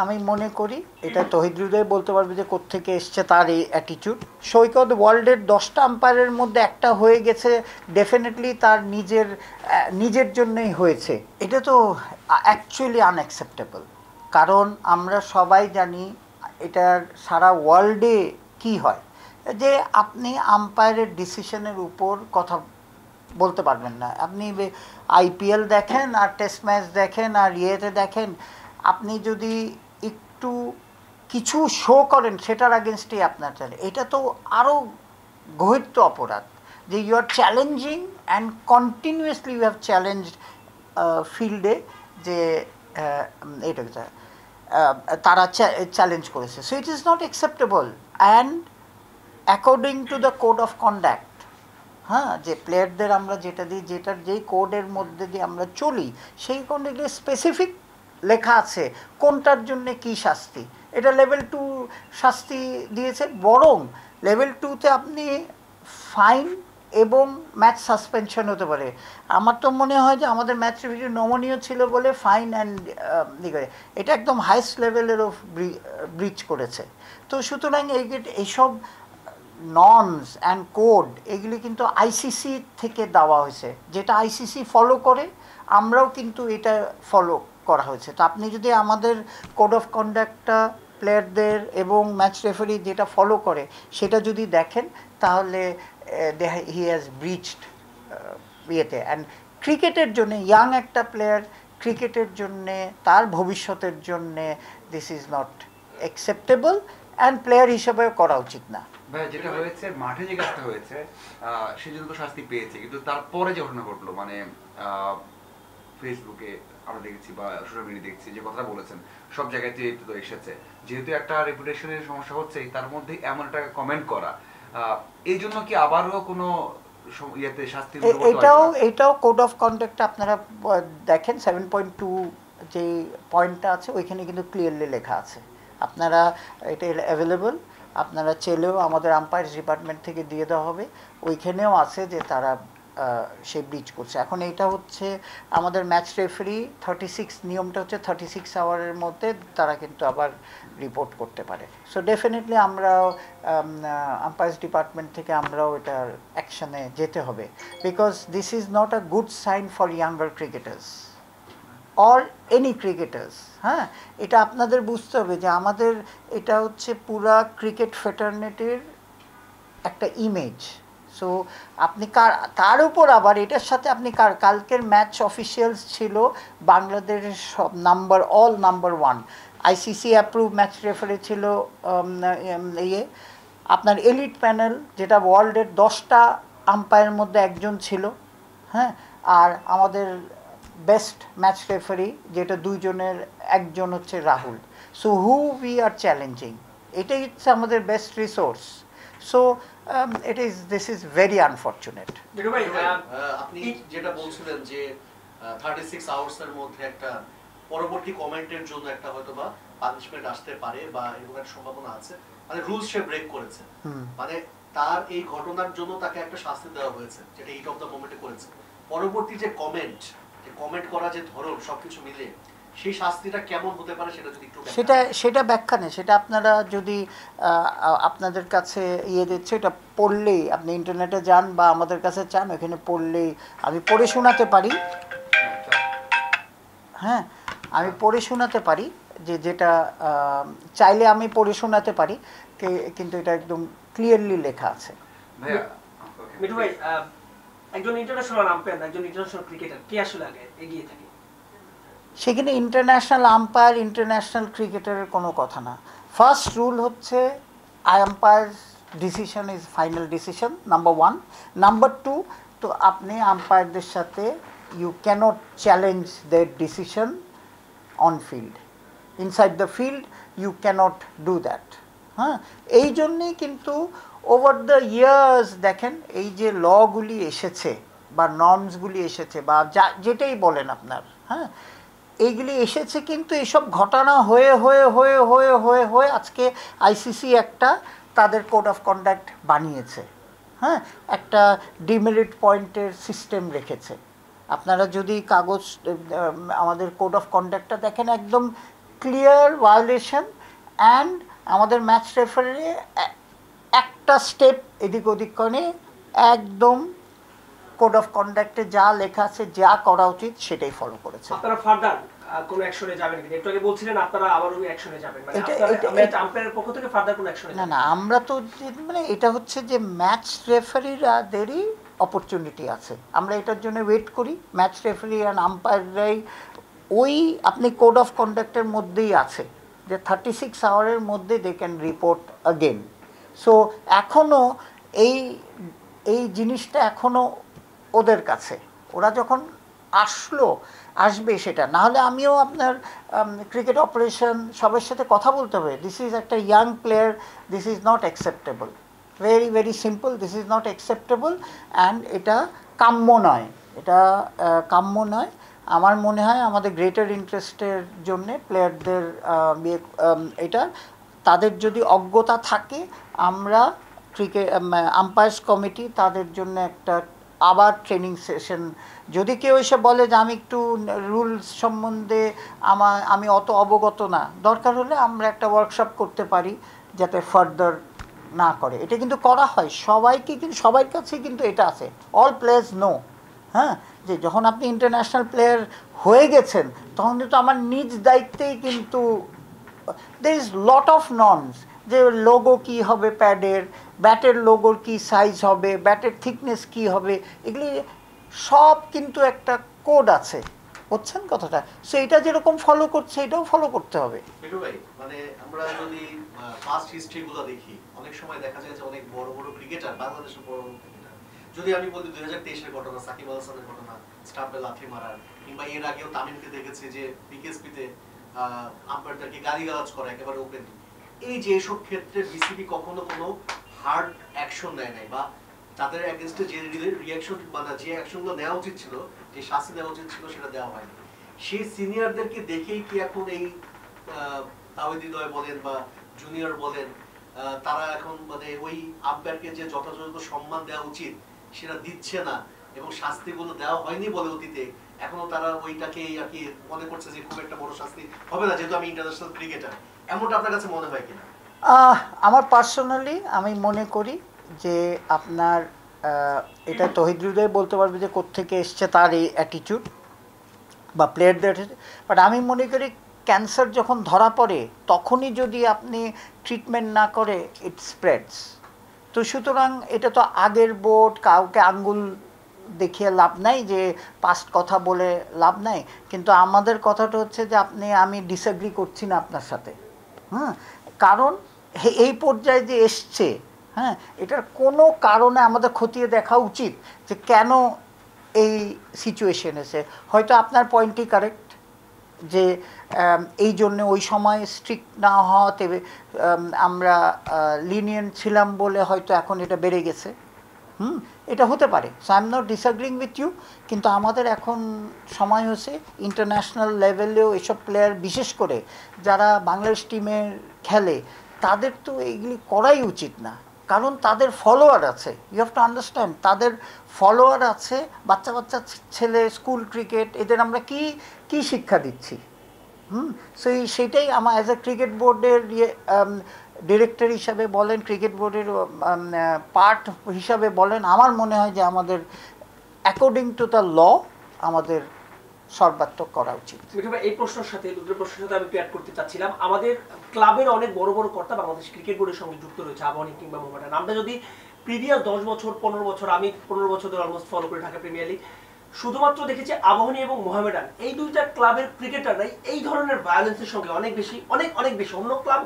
আমি মনে করি এটা তহিদ হৃদয় বলতে পারবে যে কোত্থেকে এসছে তার এই অ্যাটিটিউড। সৈকত ওয়ার্ল্ডের 10টা আম্পায়ারের মধ্যে একটা হয়ে গেছে, ডেফিনেটলি তার নিজের জন্যই হয়েছে। এটা তো অ্যাকচুয়ালি আনঅ্যাকসেপ্টেবল, কারণ আমরা সবাই জানি এটার সারা ওয়ার্ল্ডে কি হয়, যে আপনি আম্পায়ারের ডিসিশনের উপর কথা বলতে পারবেন না। আপনি আইপিএল দেখেন আর টেস্ট ম্যাচ দেখেন আর ইয়েতে দেখেন, আপনি যদি একটু কিছু শো করেন সেটার আগেনস্টেই আপনার চলে, এটা তো আরও গহিত অপরাধ, যে you are challenging and continuously you have challenged ফিল্ডে, যে এটা তারা চ্যালেঞ্জ করেছে। So it is not acceptable. And according to the code of conduct, হ্যাঁ, যে প্লেয়ারদের আমরা যেটা দিই, যেটার যেই কোডের মধ্যে দিয়ে আমরা চলি, সেই কোডে স্পেসিফিক লেখা আছে কোনটার জন্যে কী শাস্তি। এটা লেভেল 2 শাস্তি দিয়েছে, বরং লেভেল 2তে আপনি ফাইন এবং ম্যাচ সাসপেনশন হতে পারে। আমার তো মনে হয় যে আমাদের ম্যাচ রিভিউ নমনীয় ছিল বলে ফাইন অ্যান্ড এটা একদম হাইস্ট লেভেলের অফ ব্রিচ করেছে। তো সুতরাং এইসব নর্মস অ্যান্ড কোড এগুলি কিন্তু আইসিসি থেকে দেওয়া হয়েছে, যেটা আইসিসি ফলো করে, আমরাও কিন্তু এটা ফলো করা হয়েছে। তো আপনি যদি আমাদের কোড অফ কন্ডাক্টটা প্লেয়ারদের এবং ম্যাচ রেফারি যেটা ফলো করে সেটা যদি দেখেন, তাহলে হি হ্যাজ ব্রিচড ইয়েতে। অ্যান্ড ক্রিকেটের জন্যে, ইয়াং একটা প্লেয়ার, ক্রিকেটের জন্যে, তার ভবিষ্যতের জন্যে this is not acceptable, and player হিসেবেও করা উচিত না। ভাই যেটা হয়েছে, মাঠে যে কাজটা হয়েছে সেজন্য তো শাস্তি পেয়েছে, কিন্তু তারপরে যে ঘটনা ঘটলো, মানে ফেসবুকে আমরা দেখেছি বা সোশ্যাল মিডিয়া দেখছি যে কথাটা বলেছেন, সব জায়গাতে তো এসেছে, যেহেতু একটা রেপুটেশনের সমস্যা হচ্ছে, তার মধ্যে এমন একটা কমেন্ট করা, এই জন্য কি আবারও কোনো ইয়েতে শাস্তি? এটাও কোড অফ কন্ডাক্ট আপনারা দেখেন 7.2 যে পয়েন্টটা আছে ওইখানে কিন্তু ক্লিয়ারলি লেখা আছে। আপনারা এটা অ্যাভেলেবল, আপনারা চেলেও আমাদের আম্পায়ার্স ডিপার্টমেন্ট থেকে দিয়ে দেওয়া হবে। ওইখানেও আছে যে তারা সে ব্রিচ করছে। এখন এইটা হচ্ছে আমাদের ম্যাচ রেফারি 36 নিয়মটা হচ্ছে 36 আওয়ারের মধ্যে তারা কিন্তু আবার রিপোর্ট করতে পারে। সো ডেফিনেটলি আমরাও আম্পায়ার্স ডিপার্টমেন্ট থেকে আমরাও এটার অ্যাকশানে যেতে হবে, because this is not a good sign for younger cricketers or any cricketers. হ্যাঁ, এটা আপনাদের বুঝতে হবে যে আমাদের এটা হচ্ছে পুরা ক্রিকেট ফ্রেটার্নিটির একটা ইমেজ। সো আপনি তার উপর আবার এটার সাথে আপনি কালকের ম্যাচ অফিসিয়ালস ছিল বাংলাদেশের সব all number 1 ICC approve match referee ছিল, আপনার এলিট প্যানেল যেটা ওয়ার্ল্ডের 10টা আম্পায়ারের মধ্যে একজন ছিল। হ্যাঁ, আর আমাদের বেস্ট ম্যাচ রেফারি যেটা 2 জনের একজন হচ্ছে Rahul. So who we are challenging, এটাই হচ্ছে আমাদের best resource. So this is very unfortunate. আপনি যেটা বলছিলেন যে 36 আওয়ার্সের মধ্যে একটা পরবর্তী কমেন্টের জন্য একটা হয়তো বা পানিশমেন্ট আসতে পারে বা এরকম একটা সম্ভাবনা আছে, মানে রুলস সে ব্রেক করেছে, মানে তার এই ঘটনার জন্য তাকে একটা শাস্তি দেওয়া হয়েছে যেটা হিট অফ দ্য মোমেন্টে করেছে। পরবর্তী যে কমেন্ট করা যে ধরন সবকিছু মিলে সেই শাস্তিটা কেমন হতে পারে সেটা যদি একটু সেটা ব্যাখ্যা নেই, সেটা আপনারা যদি আপনাদের কাছে দিচ্ছে, এটা পড়লেই আপনি ইন্টারনেটে যান বা আমাদের কাছে চান, ওখানে পড়লেই আমি পড়ে শোনাতে পারি। হ্যাঁ, আমি পড়ে শোনাতে পারি, যেটা চাইলে আমি পড়ে শোনাতে পারি, কিন্তু এটা একদম ক্লিয়ারলি লেখা আছে। মিঠু ভাই, একজন ইন্টারন্যাশনাল আম্পায়ার, একজন ইন্টারন্যাশনাল ক্রিকেটার কে আসলে আগে এগিয়ে থাকে? সেখানে ইন্টারন্যাশনাল আম্পায়ার, ইন্টারন্যাশনাল ক্রিকেটারের কোনো কথা না। ফার্স্ট রুল হচ্ছে umpire decision is final decision, number 1। Number 2, তো আপনি আম্পায়ারদের সাথে you cannot challenge their decision on field, inside the field you cannot do that. হ্যাঁ, এই জন্যেই কিন্তু ওভার দ্য ইয়ার্স দেখেন এই যে লগুলি এসেছে বা নর্মসগুলি এসেছে বা যেটাই বলেন আপনার, হ্যাঁ, এইগুলি এসেছে, কিন্তু এইসব ঘটনা হয়ে হয়ে হয়ে হয়ে হয়ে হয়ে আজকে আইসিসি একটা তাদের কোড অফ কন্ডাক্ট বানিয়েছে। হ্যাঁ, একটা ডিমেরিট পয়েন্টের সিস্টেম রেখেছে। আপনারা যদি কাগজ আমাদের কোড অফ কন্ডাক্টটা দেখেন, একদম ক্লিয়ার ভায়োলেশন অ্যান্ড আমাদের ম্যাচ রেফারি একটা স্টেপ এদিক ওদিক করে একদম কোড অফ কন্ডাক্টে যা লেখা আছে যা করা উচিত সেটাই ফলো করেছে। আপনারা ফার্দার কোন অ্যাকশনে যাবেন কিনা? একটু আগে বলছিলেন আপনারা আবারও অ্যাকশনে যাবেন, মানে আম্পায়ারের পক্ষ থেকে ফার্দার কোন অ্যাকশনে? না, আমরা তো মানে এটা হচ্ছে যে ম্যাচ রেফারিরাদেরই অপরচুনিটি আছে, আমরা এটার জন্য ওয়েট করি। ম্যাচ রেফারি অ্যান্ড আম্পায়াররাই ওই আপনি কোড অফ কন্ডাক্টের মধ্যেই আছে যে 36 আওয়ারের মধ্যে they can report again. So এখনও এই জিনিসটা এখনও ওদের কাছে, ওরা যখন আসবে সেটা। নাহলে আমিও আপনার ক্রিকেট অপারেশন সবার সাথে কথা বলতে হবে, দিস ইজ একটা young player, this is not acceptable, very very simple, this is not acceptable and এটা কাম্য নয়, এটা কাম্য নয়। আমার মনে হয় আমাদের গ্রেটার ইন্টারেস্টের জন্যে প্লেয়ারদের এটা তাদের যদি অজ্ঞতা থাকে, আমরা ক্রিকেট আম্পায়ার্স কমিটি তাদের জন্য একটা আবার ট্রেনিং সেশন, যদি কেউ এসে বলে যে আমি একটু রুলস সম্বন্ধে আমি অত অবগত না, দরকার হলে আমরা একটা ওয়ার্কশপ করতে পারি যাতে ফার্দার না করে। এটা কিন্তু করা হয় সবাইকে, কিন্তু সবার কাছেই কিন্তু এটা আছে, অল প্লেয়ার্স নো। হ্যাঁ, যে যখন আপনি ইন্টারন্যাশনাল প্লেয়ার হয়ে গেছেন তখন কিন্তু আমার নিজ দায়িত্বেই কিন্তু there is lot of norms, যে লোগো কি হবে প্যাডের, ব্যাটের লোগোর কি সাইজ হবে, ব্যাটের থিকনেস কি হবে, এগুলি সব কিন্তু একটা কোড আছে, বুঝছেন কথাটা? সো এটা যেরকম ফলো করছে এটাও ফলো করতে হবে। মিঠু ভাই, মানে আমরা যদি পাস্ট হিস্ট্রিগুলো দেখি, অনেক সময় দেখা যায় যে অনেক বড় বড় ক্রিকেটার, বাংলাদেশের বড় বড় ক্রিকেটার, যদি আমি বলি 2023-এর ঘটনা, সাকিব আল হাসানের ঘটনা, স্টাম্পে লাথি মারার, কিংবা এর আগেও তামিমকে দেখেছি যে বিকেএসপিতে আম্পায়ারদেরকে গালিগালাজ করা একেবারে ওপেন, এই যে এসব ক্ষেত্রে বিসিবি কখনো কোনো হার্ড অ্যাকশন নেয় নাই, বা তাদের এগেইনস্টে যে রিঅ্যাকশন মানে যে অ্যাকশনগুলো নেওয়া উচিত ছিল, যে শাস্তি দেওয়া উচিত ছিল সেটা দেওয়া হয়নি। সেই সিনিয়রদেরকে দেখেই কি এখন এই তাওহিদুদ্দয় বলেন বা জুনিয়র বলেন, তারা এখন মানে ওই আম্পায়ারকে যে যথাযথ সম্মান দেওয়া উচিত সেটা দিচ্ছে না, এবং শাস্তিগুলো দেওয়া হয়নি বলে অতীতে, এখনো তারা ওইটাকে আর কি মনে করছে যে খুব একটা বড় শাস্তি হবে না যেহেতু আমি ইন্টারন্যাশনাল ক্রিকেটার? এমনটা আপনার কাছে মনে হয় কিনা? আমার পার্সোনালি আমি মনে করি যে আপনার এটা তহিদুদ্দয় বলতে পারবে যে কোত্থেকে এসছে তার এই অ্যাটিটিউড বা প্লেয়ারদের, বাট আমি মনে করি ক্যান্সার যখন ধরা পড়ে তখনই যদি আপনি ট্রিটমেন্ট না করে ইট স্প্রেডস। তো সুতরাং এটা তো আগের বোর্ড, কাউকে আঙ্গুল দেখিয়ে লাভ নাই, যে পাস্ট কথা বলে লাভ নাই, কিন্তু আমাদের কথাটা হচ্ছে যে আমি ডিসএগ্রি করছি না আপনার সাথে। কারণ এই পর্যায়ে যে এসছে, হ্যাঁ, এটার কোনো কারণে আমাদের খতিয়ে দেখা উচিত যে কেন এই সিচুয়েশন এসে। হয়তো আপনার পয়েন্টই কারেক্ট যে এই জন্য ওই সময় স্ট্রিক্ট না হওয়াতে আমরা লিনিয়েন্ট ছিলাম বলে হয়তো এখন এটা বেড়ে গেছে। এটা হতে পারে, so I am not disagreeing with you, কিন্তু আমাদের এখন সময় হচ্ছে ইন্টারন্যাশনাল লেভেলেও এসব প্লেয়ার, বিশেষ করে যারা বাংলাদেশ টিমের খেলে, তাদের তো এইগুলি করাই উচিত না, কারণ তাদের ফলোয়ার আছে। ইউ হ্যাভ টু আন্ডারস্ট্যান্ড, তাদের ফলোয়ার আছে, বাচ্চা বাচ্চা ছেলে, স্কুল ক্রিকেট, এদের আমরা কি শিক্ষা দিচ্ছি? সেইটাই আমার অ্যাজ এ ক্রিকেট বোর্ডের ডিরেক্টর হিসাবে বলেন, ক্রিকেট বোর্ডের পার্ট হিসাবে বলেন, আমার মনে হয় যে আমাদের অ্যাকর্ডিং টু দ্য ল আমাদের সর্বাত্মক করা উচিত। এই প্রশ্নের সাথে দুটোর প্রশ্নের সাথে আমি অ্যাড করতে চাচ্ছিলাম, আমাদের ক্লাবের অনেক বড় বড় কর্তা বাংলাদেশ ক্রিকেট বোর্ডের সঙ্গে যুক্ত রয়েছে, আবাহনী কিংবা মোহামেডান। আমরা যদি প্রিভিয়াস 10 বছর 15 বছর, আমি 15 বছর ধরে অলমোস্ট ফলো করে ঢাকা প্রিমিয়ার লিগ, শুধুমাত্র দেখেছি আবাহনী এবং মোহামেডান এই দুইটা ক্লাবের ক্রিকেটাররাই এই ধরনের ভায়োলেন্সের সঙ্গে অনেক বেশি, অন্য ক্লাব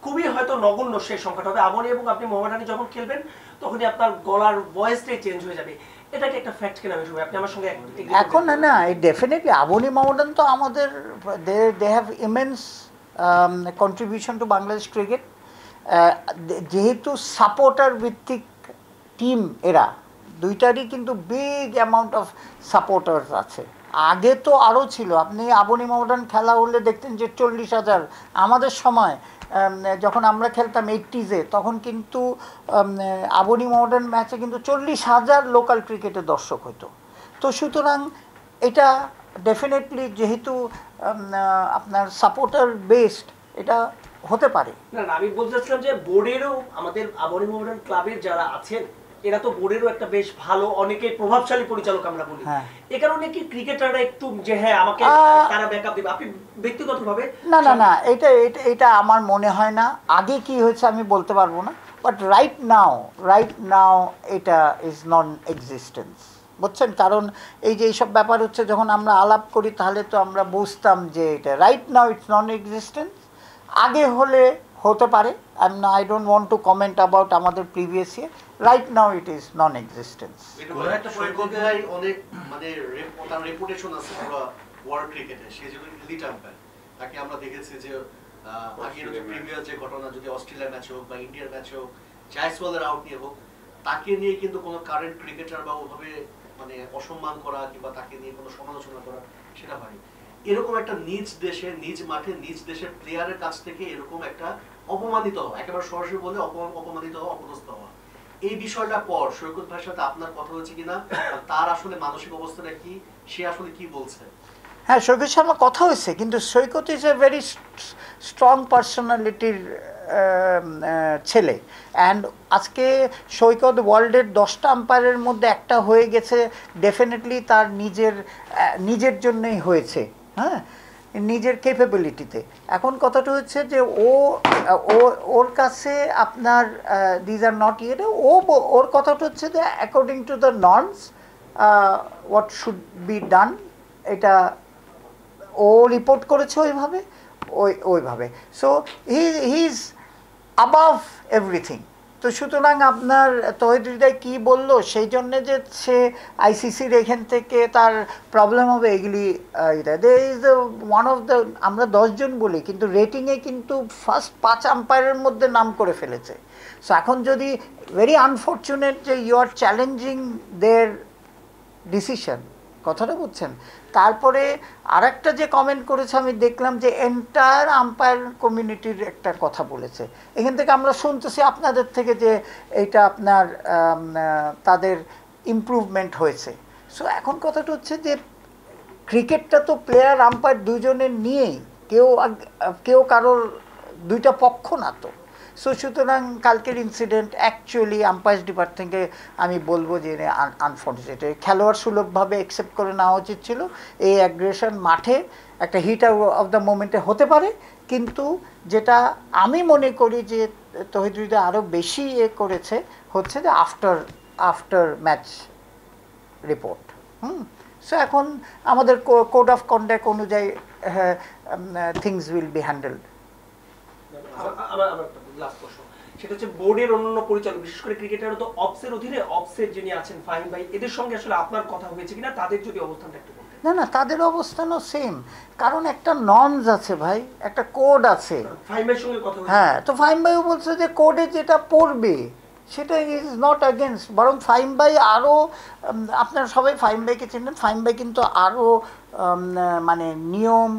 খুবই হয়তো নগণ্য সেই সংখ্যাটা হবে, আবাহনী এবং আপনি মোহামেডানে যখন খেলবেন তখনই আপনার গলার ভয়েসটাই চেঞ্জ হয়ে যাবে। এটা কি একটা ফ্যাক্ট কিনা বিষয়? আপনি আমার সঙ্গে এখন না, ডেফিনেটলি আবাহনী মোহামেডান তো আমাদের they have immense contribution to Bangladesh cricket, যেহেতু সাপোর্টার ভিত্তিক টিম এরা দুইটারই কিন্তু বিগ অ্যামাউন্ট অফ সাপোর্টার্স আছে। আগে তো আরও ছিল, আপনি আবাহনী মোহামেডান খেলা হলে দেখতেন যে 40,000, আমাদের সময় যখন আমরা খেলতাম 80s-এ, তখন কিন্তু আবাহনী মোহামেডান ম্যাচে কিন্তু 40,000 লোকাল ক্রিকেটের দর্শক হতো। তো সুতরাং এটা ডেফিনেটলি যেহেতু আপনার সাপোর্টার বেসড এটা হতে পারে। না না, আমি বলতে চাচ্ছিলাম যে বোর্ডেরও আমাদের আবাহনী মোহামেডান ক্লাবের যারা আছেন এরা তো বোর্ডেরও একটা বেশ ভালো অনেকে প্রভাবশালী পরিচালক আমরা বলি, এ কারণে কি ক্রিকেটাররা একটু যে হ্যাঁ আমাকে তারা ব্যাকআপ দিবে, আপনি ব্যক্তিগতভাবে? না না না, এটা আমার মনে হয় না। আগে কি হয়েছে আমি বলতে পারবো না, বাট রাইট নাও এটা ইজ নন এক্সিস্টেন্স, বুঝছেন? কারণ এই যে এইসব ব্যাপার হচ্ছে যখন আমরা আলাপ করি তাহলে তো আমরা বুঝতাম যে এটা right now it's non existence. আগে হলে হতে পারে, I don't want to comment about আমাদের previous year. Right now it is non existence. অনেক মানে তার রেপুটেশন আছে পুরো ওয়ার্ল্ড ক্রিকেটে, সে যেন এলিট আম্পায়ার। তাকে আমরা দেখেছি যে আগের যে প্রিমিয়ার যে ঘটনা, যদি অস্ট্রেলিয়ার ম্যাচ হোক বা ইন্ডিয়ার ম্যাচ হোক, জায়সওয়ালের আউট নিয়ে হোক, তাকে নিয়ে কিন্তু কোনো কারেন্ট ক্রিকেটার বা ওভাবে মানে অসম্মান করা কিংবা তাকে নিয়ে কোনো সমালোচনা করা সেটা হয়নি। এরকম একটা নিজ দেশে, নিজ মাঠে, নিজ দেশের প্লেয়ারের কাছ থেকে এরকম একটা অপমানিত হওয়া, একেবারে সরাসরি বলে অপমানিত হওয়া, অপদস্থ হওয়া, এই বিষয়টা পর সৈকত ভাইয়ের সাথে আপনার কথা হয়েছে কিনা, তার আসলে মানসিক অবস্থাটা কি, সে আসলে কি বলছে? হ্যাঁ, সৈকত সাথে আমার কথা হয়েছে, কিন্তু সৈকত ইজ এ ভেরি স্ট্রং পার্সোনালিটির ছেলে। অ্যান্ড আজকে সৈকত ওয়ার্ল্ডের 10টা আম্পায়ারের মধ্যে একটা হয়ে গেছে, ডেফিনেটলি তার নিজের জন্যই হয়েছে, হ্যাঁ, নিজের ক্যাপাবিলিটিতে। এখন কথাটা হচ্ছে যে ওর কাছে আপনার দিজ আর নট ইয়েট, ওর কথাটা হচ্ছে যে according to the norms what should be done, এটা ও রিপোর্ট করেছে ওইভাবে। So he is above everything. তো সুতরাং আপনার তহিদ হৃদয় কী বললো সেই জন্যে যে সে আইসিসির এখান থেকে তার প্রবলেম হবে এগুলি, দে ইজ ওয়ান অফ দ্য, আমরা 10 জন বলি কিন্তু রেটিংয়ে কিন্তু ফার্স্ট 5 আম্পায়ারের মধ্যে নাম করে ফেলেছে। সো এখন যদি ভেরি আনফর্চুনেট যে you are challenging their decision, কথাটা বুঝছেন। তারপরে আরেকটা যে কমেন্ট করেছে আমি দেখলাম যে এন্টায়ার আম্পায়ার কমিউনিটির একটা কথা বলেছে। এখান থেকে আমরা শুনতেছি আপনাদের থেকে যে এইটা আপনার তাদের ইমপ্রুভমেন্ট হয়েছে। সো এখন কথাটা হচ্ছে যে ক্রিকেটটা তো প্লেয়ার আম্পায়ার দুজনের নিয়েই, কেউ কারোর দুইটা পক্ষ না তো। সো সুতরাং কালকের ইনসিডেন্ট অ্যাকচুয়ালি আম্পায়ার্স ডিপার্টমেন্ট থেকে আমি বলবো যে আনফর্চুনেট, খেলোয়াড় সুলভভাবে অ্যাকসেপ্ট করে নেওয়া উচিত ছিল। এই অ্যাগ্রেশন মাঠে একটা হিট অফ দ্য মোমেন্টে হতে পারে, কিন্তু যেটা আমি মনে করি যে তহিদ হৃদয় আরও বেশি করেছে হচ্ছে যে আফটার ম্যাচ রিপোর্ট। সো এখন আমাদের কোড অফ কন্ডাক্ট অনুযায়ী থিংস উইল বি হ্যান্ডেলড। আমার লাস্ট প্রশ্ন, সেটা হচ্ছে বোর্ডের অন্যান্য পরিচালক, বিশেষ করে ক্রিকেটার তো অফসের অধীনে, অফসের যিনি আছেন ফাহিম ভাই, এদের সঙ্গে আসলে আপনার কথা হয়েছে কিনা, তাদের যদি অবস্থানটা একটু বলতেন। না, তাদের অবস্থানও সেম, কারণ একটা নর্মস আছে ভাই, একটা কোড আছে। ফাহিম ভাইয়ের সঙ্গে কথা হয়েছে? হ্যাঁ, তো ফাহিম ভাইও বলছে যে কোডে যেটা পড়বে সেটা ইজ নট অ্যাগেনস্ট, বরং ফাহিম ভাই আরও, আপনারা সবাই ফাহিম ভাইকে চিনেন, ফাহিম ভাই কিন্তু আরও মানে নিয়ম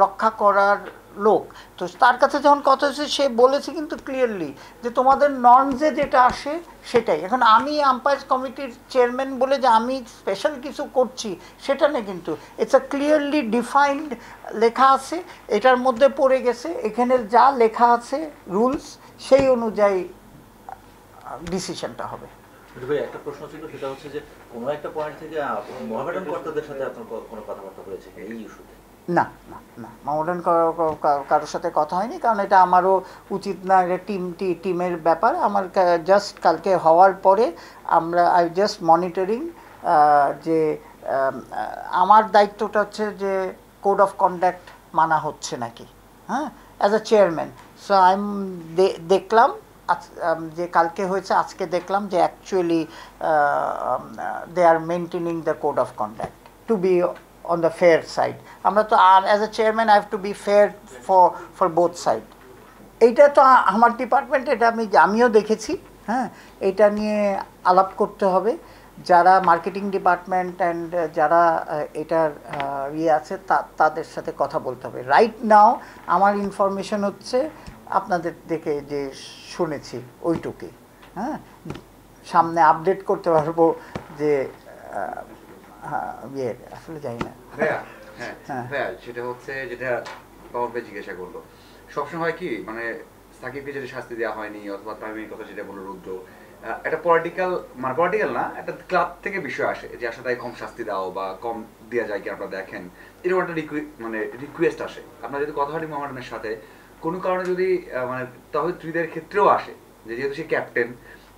রক্ষা করার লোক। তো তার কাছে যখন কথা হচ্ছে সে বলেছে কিন্তু ক্লিয়ারলি যে তোমাদের নর্মসে যেটা আসে সেটাই। এখন আমি আম্পায়ার্স কমিটির চেয়ারম্যান বলে যে আমি স্পেশাল কিছু করছি সেটা নেই, কিন্তু ইটস আ ক্লিয়ারলি ডিফাইন্ড লেখা আছে, এটার মধ্যে পড়ে গেছে, এখানের যা লেখা আছে রুলস সেই অনুযায়ী ডিসিশনটা হবে। ভাই একটা প্রশ্ন ছিল, সেটা হচ্ছে যে কোনো একটা পয়েন্ট থেকে মোহামেডান কর্তাদের সাথে আপনার কোনো কথাবার্তা হয়েছে এই ইস্যুতে? না, মোহামেডান কারোর সাথে কথা হয়নি, কারণ এটা আমারও উচিত না, এটা টিমের ব্যাপার। আমার জাস্ট কালকে হওয়ার পরে আই জাস্ট মনিটরিং, যে আমার দায়িত্বটা হচ্ছে যে কোড অফ কন্ডাক্ট মানা হচ্ছে নাকি, হ্যাঁ, অ্যাজ আ চেয়ারম্যান। সো দেখলাম যে কালকে হয়েছে, আজকে দেখলাম যে actually they are maintaining the code of conduct to be on the fair side. আমরা তো as a chairman I have to be fair for both side. এইটা তো আমার ডিপার্টমেন্ট, এটা আমিও দেখেছি, হ্যাঁ, এটা নিয়ে আলাপ করতে হবে। যারা মার্কেটিং ডিপার্টমেন্ট অ্যান্ড যারা এটার আছে তাদের সাথে কথা বলতে হবে। রাইট নাও আমার ইনফরমেশন হচ্ছে আপনাদের দেখে যে শুনেছি ওইটুকুই, হ্যাঁ, সামনে আপডেট করতে পারবো যে আসলে যাই না। হ্যাঁ হ্যাঁ। ভাইয়া, সেটা হচ্ছে যেটা পাওয়ার ভাই জিজ্ঞাসা করলো, সবসময় কি মানে সাকিবকে যেটা শাস্তি দেওয়া হয়নি অথবা তামিমের কথা যেটা বললো রুদ্র, একটা পলিটিক্যাল মানে পলিটিক্যাল না, একটা ক্লাব থেকে বিষয় আসে যে আসলে তাই কম শাস্তি দাও বা কম দেওয়া যায় কি আপনারা দেখেন, এরকম একটা মানে রিকোয়েস্ট আসে। আপনার যদি কথা হয় মোহামেডানের সাথে কোনো কারণে যদি মানে তাহলে হৃদয়ের ক্ষেত্রেও আসে যে যেহেতু সে ক্যাপ্টেন,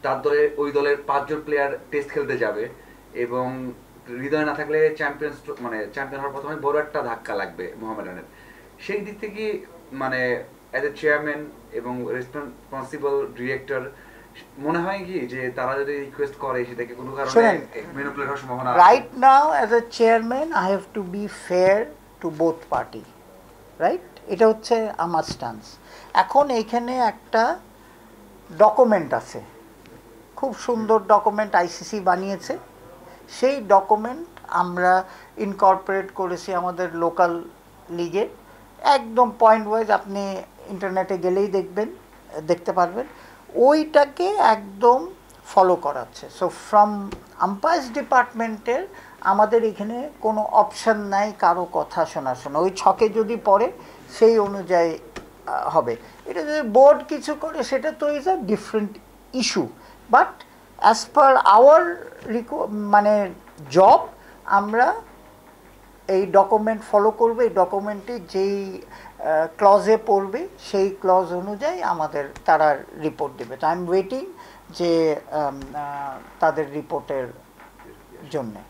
তার দলে ওই দলের 5 জন প্লেয়ার টেস্ট খেলতে যাবে এবং হৃদয় না থাকলে চ্যাম্পিয়ন মানে চ্যাম্পিয়ন হওয়ার প্রথমে বড় একটা ধাক্কা লাগবে মোহামেডানের। সেই দিক থেকে মানে অ্যাজ এ চেয়ারম্যান এবং রেসপন্সিবল ডিরেক্টর মনে হয় কি যে তারা যদি রিকোয়েস্ট করে সেটাকে কোনো কারণে শোনেন, ম্যানিপুলেট হওয়ার সম্ভাবনা আছে? right now as a chairman I have to be fair to both party, right? এটা হচ্ছে আমার স্ট্যান্স। এখন এইখানে একটা ডকুমেন্ট আছে, খুব সুন্দর ডকুমেন্ট আইসিসি বানিয়েছে। সেই ডকুমেন্ট আমরা ইনকর্পোরেট করেছি আমাদের লোকাল লিগে, একদম পয়েন্ট ওয়াইজ আপনি ইন্টারনেটে গেলেই দেখতে পারবেন, ওইটাকে একদম ফলো করাচ্ছে। সো ফ্রম আম্পায়ার্স ডিপার্টমেন্টের আমাদের এখানে কোনো অপশান নাই কারো কথা শোনা, ওই ছকে যদি পড়ে সেই অনুযায়ী হবে। এটা যদি বোর্ড কিছু করে সেটা তো is a different issue, but as per our মানে জব আমরা এই ডকুমেন্ট ফলো করবে। এই ডকুমেন্টে যেই ক্লজে পড়বে সেই ক্লজ অনুযায়ী আমাদের তারা রিপোর্ট দেবে। তো আই এম ওয়েটিং যে তাদের রিপোর্টের জন্যে।